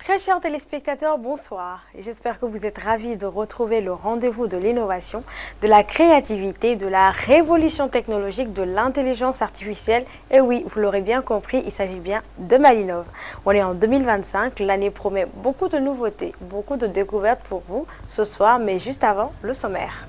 Très chers téléspectateurs, bonsoir. J'espère que vous êtes ravis de retrouver le rendez-vous de l'innovation, de la créativité, de la révolution technologique, de l'intelligence artificielle. Et oui, vous l'aurez bien compris, il s'agit bien de Malinov. On est en 2025, l'année promet beaucoup de nouveautés, beaucoup de découvertes pour vous ce soir, mais juste avant, le sommaire.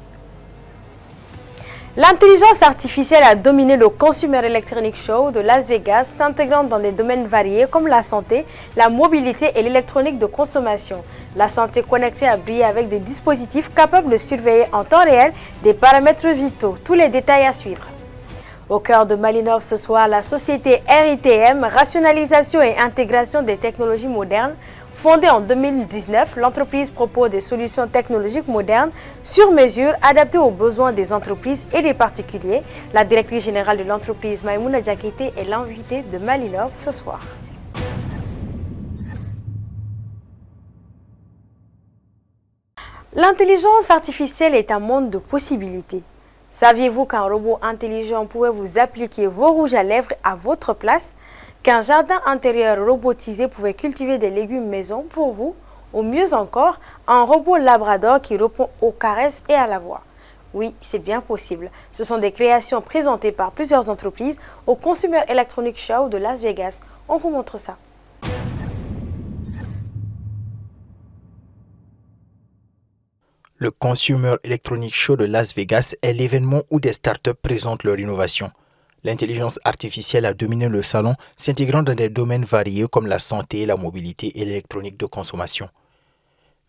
L'intelligence artificielle a dominé le Consumer Electronics Show de Las Vegas, s'intégrant dans des domaines variés comme la santé, la mobilité et l'électronique de consommation. La santé connectée a brillé avec des dispositifs capables de surveiller en temps réel des paramètres vitaux. Tous les détails à suivre. Au cœur de Malinov ce soir, la société RITM, rationalisation et intégration des technologies modernes. Fondée en 2019, l'entreprise propose des solutions technologiques modernes sur mesure adaptées aux besoins des entreprises et des particuliers. La directrice générale de l'entreprise, Maïmouna Diakité, est l'invitée de Malinov ce soir. L'intelligence artificielle est un monde de possibilités. Saviez-vous qu'un robot intelligent pouvait vous appliquer vos rouges à lèvres à votre place? Qu'un jardin intérieur robotisé pouvait cultiver des légumes maison pour vous? Ou mieux encore, un robot labrador qui répond aux caresses et à la voix. Oui, c'est bien possible. Ce sont des créations présentées par plusieurs entreprises au Consumer Electronics Show de Las Vegas. On vous montre ça. Le Consumer Electronics Show de Las Vegas est l'événement où des startups présentent leur innovation. L'intelligence artificielle a dominé le salon, s'intégrant dans des domaines variés comme la santé, la mobilité et l'électronique de consommation.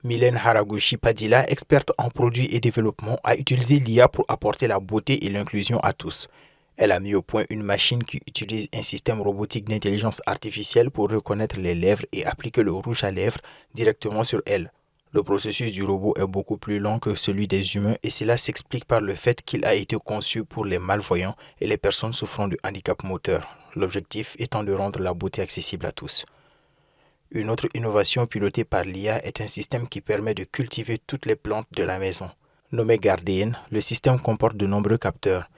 Mylène Haraguchi Padilla, experte en produits et développement, a utilisé l'IA pour apporter la beauté et l'inclusion à tous. Elle a mis au point une machine qui utilise un système robotique d'intelligence artificielle pour reconnaître les lèvres et appliquer le rouge à lèvres directement sur elles. Le processus du robot est beaucoup plus long que celui des humains et cela s'explique par le fait qu'il a été conçu pour les malvoyants et les personnes souffrant de handicap moteur, l'objectif étant de rendre la beauté accessible à tous. Une autre innovation pilotée par l'IA est un système qui permet de cultiver toutes les plantes de la maison. Nommé Garden, le système comporte de nombreux capteurs.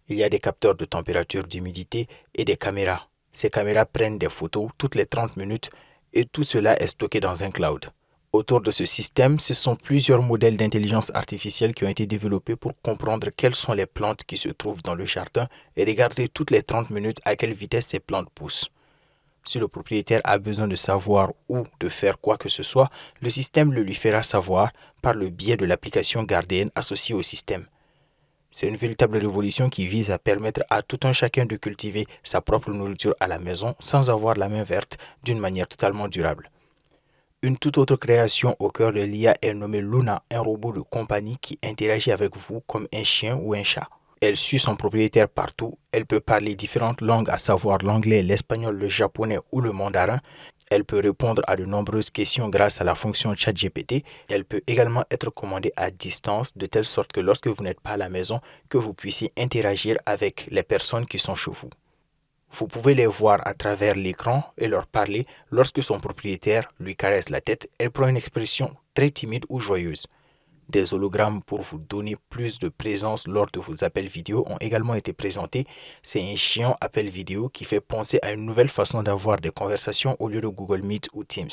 Il y a des capteurs de température, d'humidité et des caméras. Ces caméras prennent des photos toutes les 30 minutes et tout cela est stocké dans un cloud. Autour de ce système, ce sont plusieurs modèles d'intelligence artificielle qui ont été développés pour comprendre quelles sont les plantes qui se trouvent dans le jardin et regarder toutes les 30 minutes à quelle vitesse ces plantes poussent. Si le propriétaire a besoin de savoir ou de faire quoi que ce soit, le système le lui fera savoir par le biais de l'application Garden associée au système. C'est une véritable révolution qui vise à permettre à tout un chacun de cultiver sa propre nourriture à la maison sans avoir la main verte d'une manière totalement durable. Une toute autre création au cœur de l'IA est nommée Luna, un robot de compagnie qui interagit avec vous comme un chien ou un chat. Elle suit son propriétaire partout, elle peut parler différentes langues, à savoir l'anglais, l'espagnol, le japonais ou le mandarin. Elle peut répondre à de nombreuses questions grâce à la fonction ChatGPT. Elle peut également être commandée à distance, de telle sorte que lorsque vous n'êtes pas à la maison, que vous puissiez interagir avec les personnes qui sont chez vous. Vous pouvez les voir à travers l'écran et leur parler. Lorsque son propriétaire lui caresse la tête, elle prend une expression très timide ou joyeuse. Des hologrammes pour vous donner plus de présence lors de vos appels vidéo ont également été présentés. C'est un chiant appel vidéo qui fait penser à une nouvelle façon d'avoir des conversations au lieu de Google Meet ou Teams.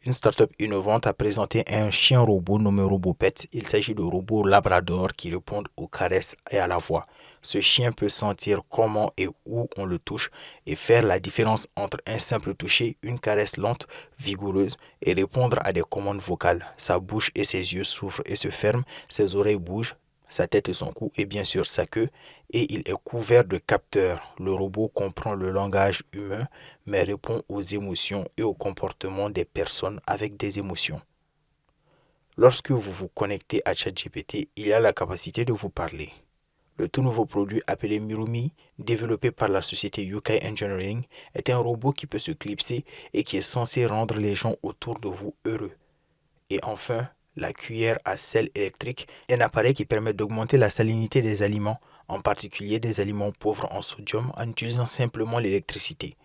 Une startup innovante a présenté un chien robot nommé RoboPet. Il s'agit de robots labrador qui répondent aux caresses et à la voix. Ce chien peut sentir comment et où on le touche et faire la différence entre un simple toucher, une caresse lente, vigoureuse et répondre à des commandes vocales. Sa bouche et ses yeux s'ouvrent et se ferment, ses oreilles bougent, sa tête et son cou et bien sûr sa queue, et il est couvert de capteurs. Le robot comprend le langage humain mais répond aux émotions et au comportement des personnes avec des émotions. Lorsque vous vous connectez à ChatGPT, il a la capacité de vous parler. Le tout nouveau produit appelé Mirumi, développé par la société UK Engineering, est un robot qui peut se clipser et qui est censé rendre les gens autour de vous heureux. Et enfin, la cuillère à sel électrique est un appareil qui permet d'augmenter la salinité des aliments, en particulier des aliments pauvres en sodium, en utilisant simplement l'électricité.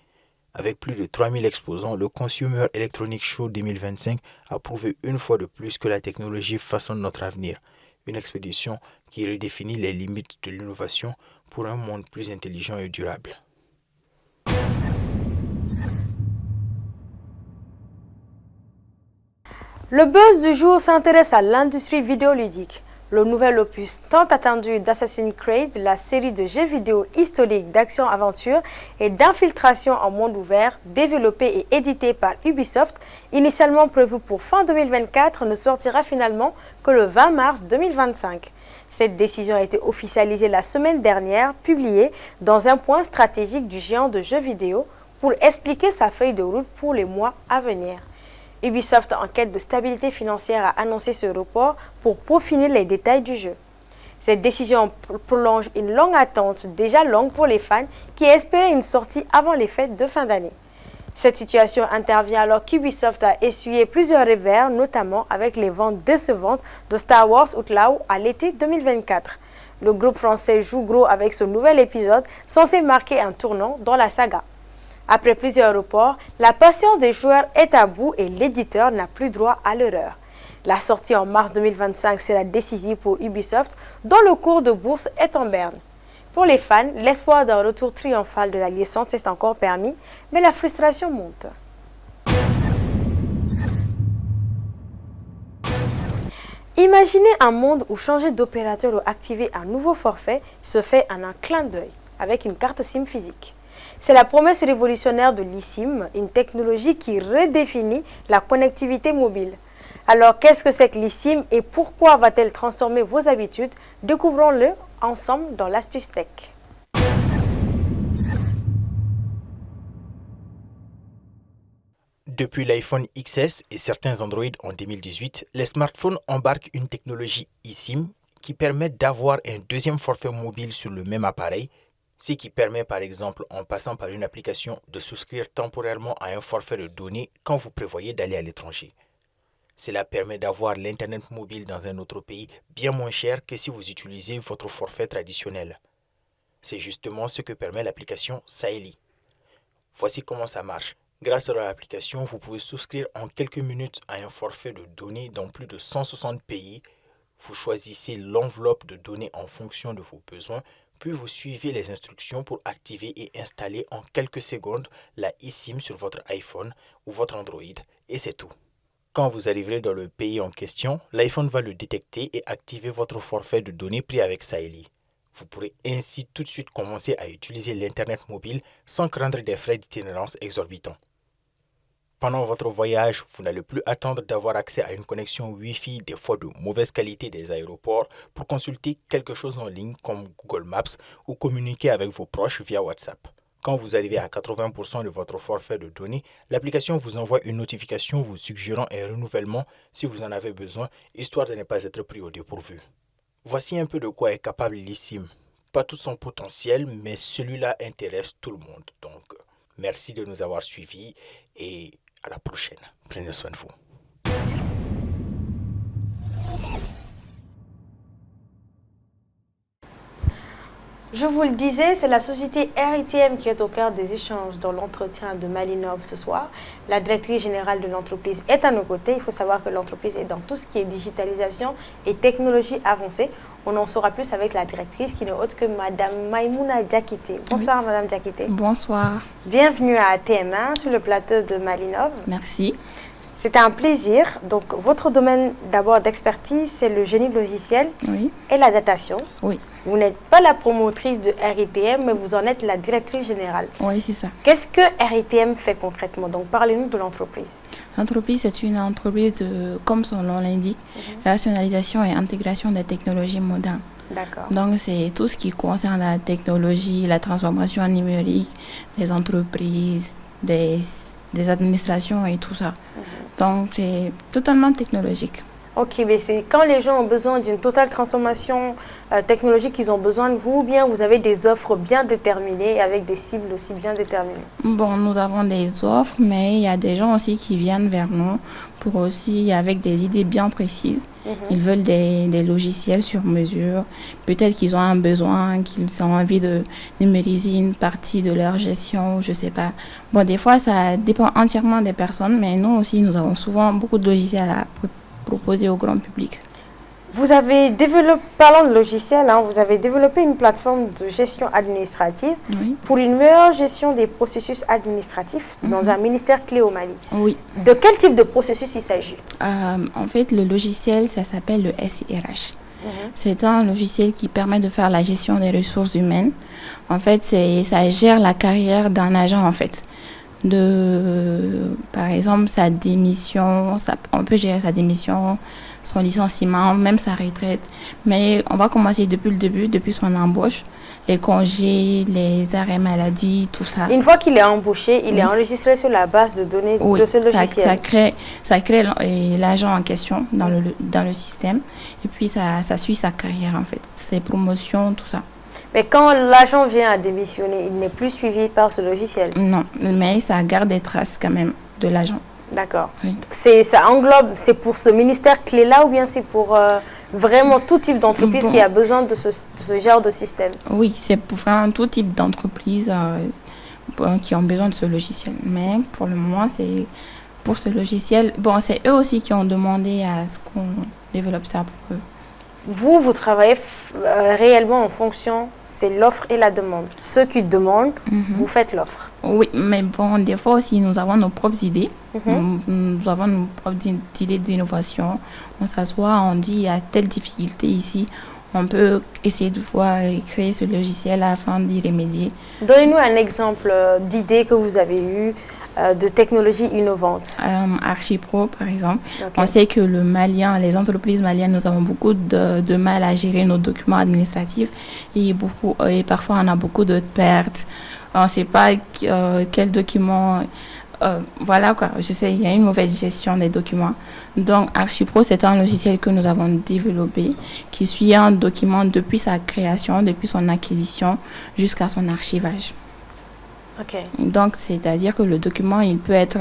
Avec plus de 3000 exposants, le Consumer Electronics Show 2025 a prouvé une fois de plus que la technologie façonne notre avenir. Une expédition qui redéfinit les limites de l'innovation pour un monde plus intelligent et durable. Le buzz du jour s'intéresse à l'industrie vidéoludique. Le nouvel opus tant attendu d'Assassin's Creed, la série de jeux vidéo historiques d'action-aventure et d'infiltration en monde ouvert, développé et édité par Ubisoft, initialement prévu pour fin 2024, ne sortira finalement que le 20 mars 2025. Cette décision a été officialisée la semaine dernière, publiée dans un point stratégique du géant de jeux vidéo pour expliquer sa feuille de route pour les mois à venir. Ubisoft, en quête de stabilité financière, a annoncé ce report pour peaufiner les détails du jeu. Cette décision prolonge une longue attente, déjà longue pour les fans, qui espéraient une sortie avant les fêtes de fin d'année. Cette situation intervient alors qu'Ubisoft a essuyé plusieurs revers, notamment avec les ventes décevantes de Star Wars Outlaw à l'été 2024. Le groupe français joue gros avec ce nouvel épisode, censé marquer un tournant dans la saga. Après plusieurs reports, la patience des joueurs est à bout et l'éditeur n'a plus droit à l'erreur. La sortie en mars 2025 sera décisive pour Ubisoft, dont le cours de bourse est en berne. Pour les fans, l'espoir d'un retour triomphal de la licence est encore permis, mais la frustration monte. Imaginez un monde où changer d'opérateur ou activer un nouveau forfait se fait en un clin d'œil, avec une carte SIM physique. C'est la promesse révolutionnaire de l'eSIM, une technologie qui redéfinit la connectivité mobile. Alors, qu'est-ce que c'est que l'eSIM et pourquoi va-t-elle transformer vos habitudes? Découvrons-le ensemble dans l'Astuce Tech. Depuis l'iPhone XS et certains Android en 2018, les smartphones embarquent une technologie eSIM qui permet d'avoir un deuxième forfait mobile sur le même appareil, ce qui permet par exemple, en passant par une application, de souscrire temporairement à un forfait de données quand vous prévoyez d'aller à l'étranger. Cela permet d'avoir l'Internet mobile dans un autre pays bien moins cher que si vous utilisez votre forfait traditionnel. C'est justement ce que permet l'application Saeli. Voici comment ça marche. Grâce à l'application, vous pouvez souscrire en quelques minutes à un forfait de données dans plus de 160 pays. Vous choisissez l'enveloppe de données en fonction de vos besoins, puis vous suivez les instructions pour activer et installer en quelques secondes la eSIM sur votre iPhone ou votre Android, et c'est tout. Quand vous arriverez dans le pays en question, l'iPhone va le détecter et activer votre forfait de données pris avec Saeli. Vous pourrez ainsi tout de suite commencer à utiliser l'Internet mobile sans craindre des frais d'itinérance exorbitants. Pendant votre voyage, vous n'allez plus attendre d'avoir accès à une connexion Wi-Fi, des fois de mauvaise qualité des aéroports, pour consulter quelque chose en ligne comme Google Maps ou communiquer avec vos proches via WhatsApp. Quand vous arrivez à 80% de votre forfait de données, l'application vous envoie une notification vous suggérant un renouvellement si vous en avez besoin, histoire de ne pas être pris au dépourvu. Voici un peu de quoi est capable l'eSIM. Pas tout son potentiel, mais celui-là intéresse tout le monde. Donc, merci de nous avoir suivis et à la prochaine. Prenez soin de vous. Je vous le disais, c'est la société RITM qui est au cœur des échanges dans l'entretien de Malinov ce soir. La directrice générale de l'entreprise est à nos côtés. Il faut savoir que l'entreprise est dans tout ce qui est digitalisation et technologie avancée. On en saura plus avec la directrice qui n'est autre que Madame Maïmouna Diakité. Bonsoir, oui. Madame Diakité. Bonsoir. Bienvenue à TM1 sur le plateau de Malinov. Merci. C'est un plaisir. Donc, votre domaine d'abord d'expertise, c'est le génie logiciel et la data science. Oui. Vous n'êtes pas la promotrice de RITM, mais vous en êtes la directrice générale. Oui, c'est ça. Qu'est-ce que RITM fait concrètement? Donc, parlez-nous de l'entreprise. L'entreprise, c'est une entreprise de, comme son nom l'indique, rationalisation et intégration des technologies modernes. D'accord. Donc, c'est tout ce qui concerne la technologie, la transformation numérique des entreprises, des administrations et tout ça. Donc, c'est totalement technologique. Ok, mais c'est quand les gens ont besoin d'une totale transformation technologique, ils ont besoin de vous, ou bien vous avez des offres bien déterminées avec des cibles aussi bien déterminées? Bon, nous avons des offres, mais il y a des gens aussi qui viennent vers nous pour aussi, avec des idées bien précises. Ils veulent des logiciels sur mesure. Peut-être qu'ils ont un besoin, qu'ils ont envie de numériser une partie de leur gestion, je ne sais pas. Bon, des fois, ça dépend entièrement des personnes, mais nous aussi, nous avons souvent beaucoup de logiciels à proposer au grand public. Parlant de logiciel, hein, vous avez développé une plateforme de gestion administrative Oui. pour une meilleure gestion des processus administratifs dans un ministère clé au Mali. Oui. De quel type de processus il s'agit? En fait, le logiciel, ça s'appelle le SIRH. C'est un logiciel qui permet de faire la gestion des ressources humaines. En fait, ça gère la carrière d'un agent, en fait. Par exemple, sa démission, on peut gérer sa démission, son licenciement, même sa retraite. Mais on va commencer depuis le début, depuis son embauche, les congés, les arrêts maladie, tout ça. Une fois qu'il est embauché, il est enregistré sur la base de données de ce logiciel. Ça crée l'agent en question dans le système. Et puis, ça suit sa carrière, en fait. Ses promotions, tout ça. Mais quand l'agent vient à démissionner, il n'est plus suivi par ce logiciel? Non, mais ça garde des traces quand même de l'agent. D'accord. Oui. Ça englobe, c'est pour ce ministère clé-là ou bien c'est pour vraiment tout type d'entreprise qui a besoin de ce genre de système? Oui, c'est pour vraiment tout type d'entreprise qui ont besoin de ce logiciel. Mais pour le moment, c'est pour ce logiciel. Bon, c'est eux aussi qui ont demandé à ce qu'on développe ça pour eux. Vous travaillez réellement en fonction, c'est l'offre et la demande. Ceux qui demandent, vous faites l'offre. Oui, mais bon, des fois aussi, nous avons nos propres idées. Nous avons nos propres idées d'innovation. On s'assoit, on dit, il y a telle difficulté ici. On peut essayer de voir et créer ce logiciel afin d'y remédier. Donnez-nous un exemple d'idée que vous avez eue, de technologie innovante. Archipro, par exemple. Okay. On sait que les entreprises maliennes, nous avons beaucoup de mal à gérer nos documents administratifs et parfois on a beaucoup de pertes. On ne sait pas quel document... voilà quoi, je sais, il y a une mauvaise gestion des documents. Donc Archipro, c'est un logiciel que nous avons développé qui suit un document depuis sa création, depuis son acquisition jusqu'à son archivage. Okay. Donc, c'est-à-dire que le document, il peut être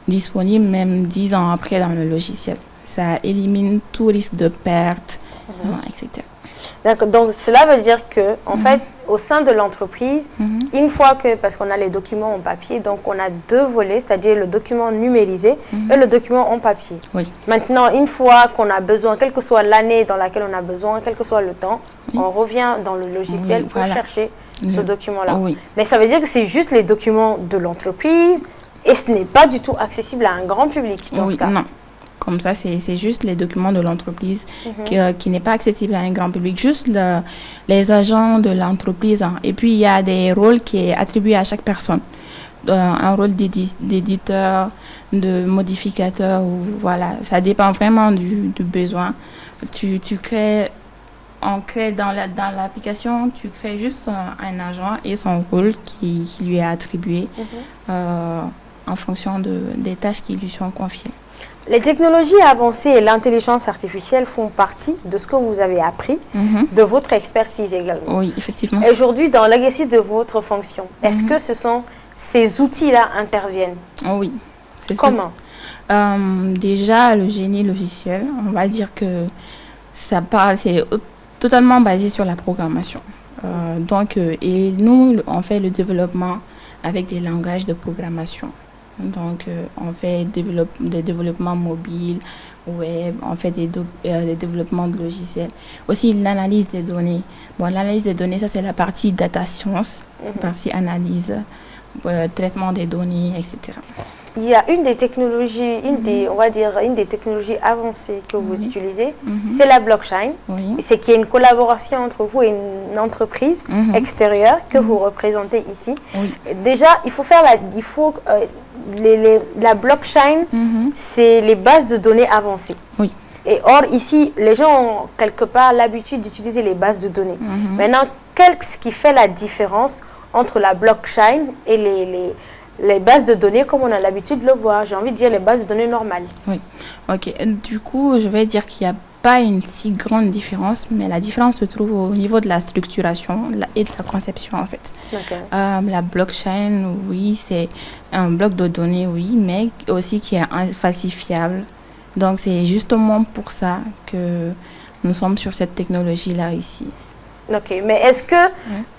disponible même 10 ans après dans le logiciel. Ça élimine tout risque de perte, etc. D'accord. Donc, cela veut dire que, en fait, au sein de l'entreprise, une fois que, parce qu'on a les documents en papier, donc on a deux volets, c'est-à-dire le document numérisé et le document en papier. Oui. Maintenant, une fois qu'on a besoin, quelle que soit l'année dans laquelle on a besoin, quel que soit le temps, on revient dans le logiciel pour chercher ce document-là. Oui. Mais ça veut dire que c'est juste les documents de l'entreprise et ce n'est pas du tout accessible à un grand public dans ce cas. Non. Comme ça, c'est juste les documents de l'entreprise qui n'est pas accessible à un grand public, juste les agents de l'entreprise. Et puis, il y a des rôles qui sont attribués à chaque personne. Un rôle d'éditeur, de modificateur, voilà. Ça dépend vraiment du besoin. On crée dans l'application, tu crées juste un agent et son rôle qui lui est attribué en fonction des tâches qui lui sont confiées. Les technologies avancées et l'intelligence artificielle font partie de ce que vous avez appris, de votre expertise également. Oui, effectivement. Et aujourd'hui, dans l'exercice de votre fonction, est-ce que ces outils-là interviennent? Oui. Comment? Déjà, le génie logiciel, on va dire que c'est totalement basé sur la programmation. Et nous, on fait le développement avec des langages de programmation. Donc, on fait des développements mobiles, web, on fait des développements de logiciels. Aussi, l'analyse des données. Bon, l'analyse des données, ça, c'est la partie data science, la partie analyse, traitement des données, etc. Il y a une des technologies, on va dire, une des technologies avancées que vous utilisez, c'est la blockchain. Oui. C'est qu'il y a une collaboration entre vous et une entreprise extérieure que vous représentez ici. Oui. Déjà, la blockchain, c'est les bases de données avancées. Oui. Et or, ici, les gens ont quelque part l'habitude d'utiliser les bases de données. Maintenant, qu'est-ce qui fait la différence entre la blockchain et les bases de données comme on a l'habitude de le voir? J'ai envie de dire les bases de données normales. Oui, ok. Du coup, je vais dire qu'il n'y a pas une si grande différence, mais la différence se trouve au niveau de la structuration et de la conception, en fait. Okay. La blockchain, oui, c'est un bloc de données, oui, mais aussi qui est infalsifiable. Donc, c'est justement pour ça que nous sommes sur cette technologie-là ici. Ok, mais est-ce que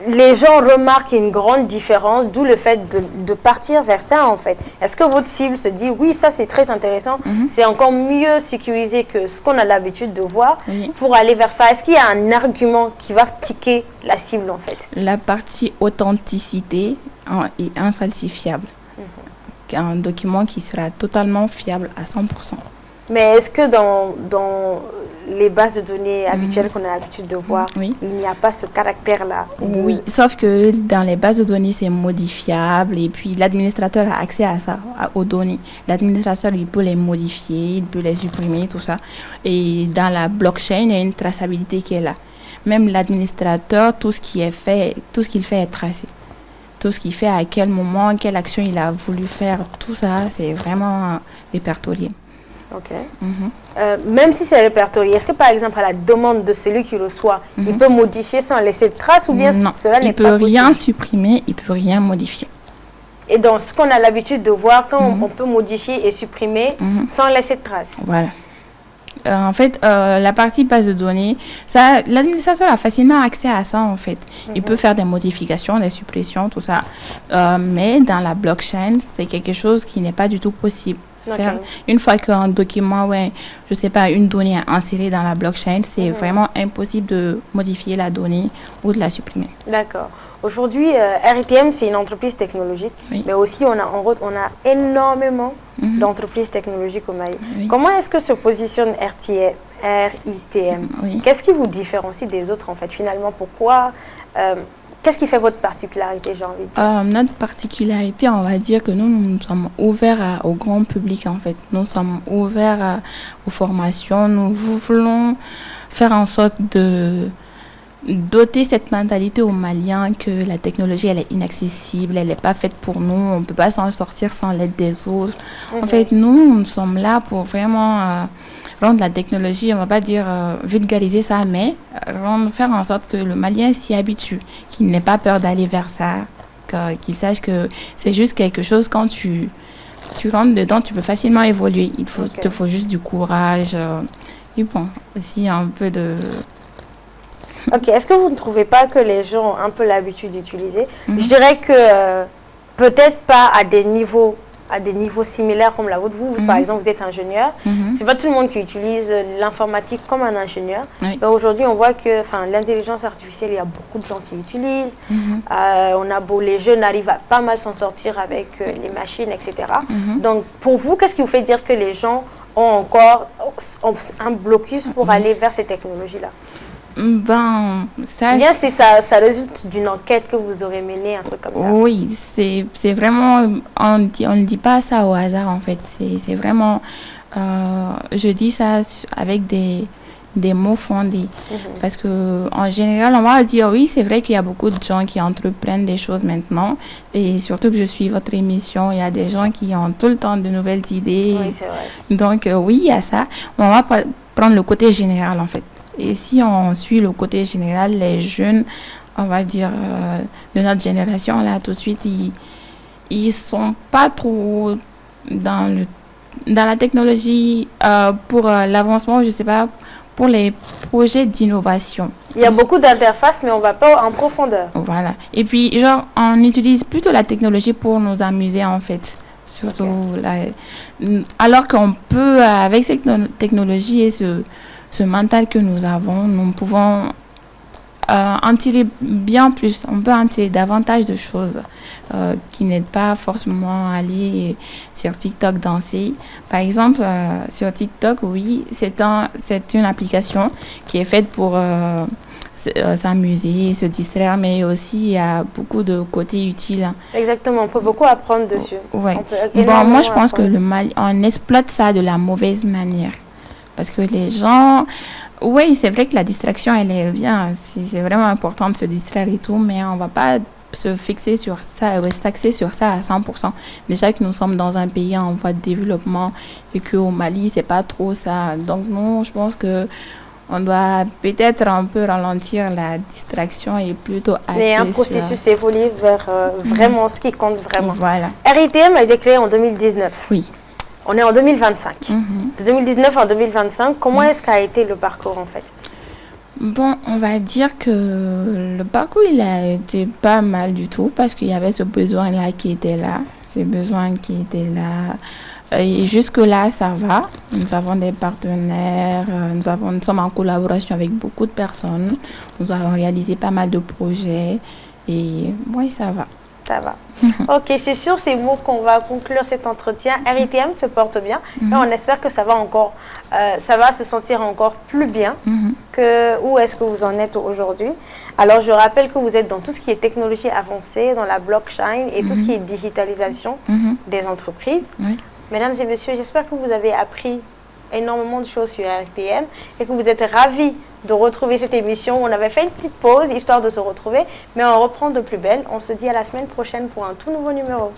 les gens remarquent une grande différence, d'où le fait de partir vers ça en fait? Est-ce que votre cible se dit, oui, ça c'est très intéressant, c'est encore mieux sécurisé que ce qu'on a l'habitude de voir pour aller vers ça? Est-ce qu'il y a un argument qui va tiquer la cible en fait? La partie authenticité est infalsifiable. Un document qui sera totalement fiable à 100%. Mais est-ce que dans les bases de données habituelles qu'on a l'habitude de voir, il n'y a pas ce caractère-là? Oui, sauf que dans les bases de données, c'est modifiable et puis l'administrateur a accès à ça, aux données. L'administrateur, il peut les modifier, il peut les supprimer, tout ça. Et dans la blockchain, il y a une traçabilité qui est là. Même l'administrateur, tout ce qu'il fait est tracé. Tout ce qu'il fait, à quel moment, quelle action il a voulu faire, tout ça, c'est vraiment répertorié. Ok. Même si c'est répertorié, est-ce que par exemple à la demande de celui qui reçoit, il peut modifier sans laisser de traces ou bien cela n'est pas possible? Il peut rien supprimer, il peut rien modifier. Et donc ce qu'on a l'habitude de voir, quand on peut modifier et supprimer sans laisser de traces. Voilà. En fait, la partie base de données, l'administrateur a facilement accès à ça en fait. Il peut faire des modifications, des suppressions, tout ça. Mais dans la blockchain, c'est quelque chose qui n'est pas du tout possible. Une fois qu'un document, je sais pas, une donnée est insérée dans la blockchain, c'est vraiment impossible de modifier la donnée ou de la supprimer. D'accord. Aujourd'hui, RITM, c'est une entreprise technologique, mais aussi on a énormément d'entreprises technologiques au Mali. Comment est-ce que se positionne RITM? Qu'est-ce qui vous différencie des autres en fait finalement? Pourquoi qu'est-ce qui fait votre particularité, j'ai envie de dire? Notre particularité, on va dire que nous sommes ouverts au grand public, en fait. Nous sommes ouverts aux formations. Nous voulons faire en sorte de doter cette mentalité aux Maliens que la technologie, elle est inaccessible, elle n'est pas faite pour nous, on ne peut pas s'en sortir sans l'aide des autres. En fait, nous sommes là pour vraiment rendre la technologie, on ne va pas dire vulgariser ça, mais faire en sorte que le Malien s'y habitue, qu'il n'ait pas peur d'aller vers ça, qu'il sache que c'est juste quelque chose, quand tu rentres dedans, tu peux facilement évoluer. Il te faut juste du courage et bon, aussi un peu de... Ok, est-ce que vous ne trouvez pas que les gens ont un peu l'habitude d'utiliser? Je dirais que peut-être pas à des niveaux similaires comme la vôtre. Vous par exemple, vous êtes ingénieur. C'est pas tout le monde qui utilise l'informatique comme un ingénieur. Mais aujourd'hui, on voit que l'intelligence artificielle, il y a beaucoup de gens qui l'utilisent. Les jeunes arrivent à pas mal s'en sortir avec les machines, etc. Donc, pour vous, qu'est-ce qui vous fait dire que les gens ont encore un blocus pour aller vers ces technologies-là? Bien, ça résulte d'une enquête que vous aurez menée, un truc comme ça. Oui, c'est vraiment, on ne dit pas ça au hasard en fait. C'est vraiment, je dis ça avec des mots fondés. Parce que en général, on va dire oui, c'est vrai qu'il y a beaucoup de gens qui entreprennent des choses maintenant. Et surtout que je suis votre émission, il y a des gens qui ont tout le temps de nouvelles idées. Oui, c'est vrai. Donc oui, il y a ça. On va prendre le côté général en fait. Et si on suit le côté général, les jeunes, on va dire, de notre génération, là, tout de suite, ils sont pas trop dans la technologie pour l'avancement, je sais pas, pour les projets d'innovation. Il y a beaucoup d'interfaces, mais on va pas en profondeur. Voilà. Et puis, genre, on utilise plutôt la technologie pour nous amuser, en fait. Surtout, alors qu'on peut, avec cette technologie et ce mental que nous avons, nous pouvons en tirer bien plus. On peut en tirer davantage de choses qui n'aident pas forcément à aller sur TikTok danser. Par exemple, sur TikTok, oui, c'est une application qui est faite pour s'amuser, se distraire, mais aussi il y a beaucoup de côtés utiles. Exactement, on peut beaucoup apprendre dessus. Ouais. Bon, moi je pense que on exploite ça de la mauvaise manière. Parce que les gens, oui, c'est vrai que la distraction, elle est bien. C'est vraiment important de se distraire et tout, mais on ne va pas se fixer sur ça, s'axer sur ça à 100%. Déjà que nous sommes dans un pays en voie de développement et qu'au Mali, ce n'est pas trop ça. Donc, non, je pense que on doit peut-être un peu ralentir la distraction et plutôt axer mais un processus évolue vers vraiment ce qui compte vraiment. Voilà. RITM a été créé en 2019. Oui. On est en 2025. De 2019 en 2025, comment est-ce qu'a été le parcours en fait? Bon, on va dire que le parcours, il a été pas mal du tout parce qu'il y avait ce besoin-là qui était là. Ces besoins qui étaient là. Et jusque-là, ça va. Nous avons des partenaires, nous sommes en collaboration avec beaucoup de personnes. Nous avons réalisé pas mal de projets et oui, ça va. Ça va. Ok, c'est sur ces mots qu'on va conclure cet entretien. RITM se porte bien et on espère que ça va se sentir encore plus bien que où est-ce que vous en êtes aujourd'hui. Alors, je rappelle que vous êtes dans tout ce qui est technologie avancée, dans la blockchain et tout ce qui est digitalisation des entreprises. Oui. Mesdames et messieurs, j'espère que vous avez appris énormément de choses sur RTM et que vous êtes ravis de retrouver cette émission. On avait fait une petite pause histoire de se retrouver, mais on reprend de plus belle. On se dit à la semaine prochaine pour un tout nouveau numéro.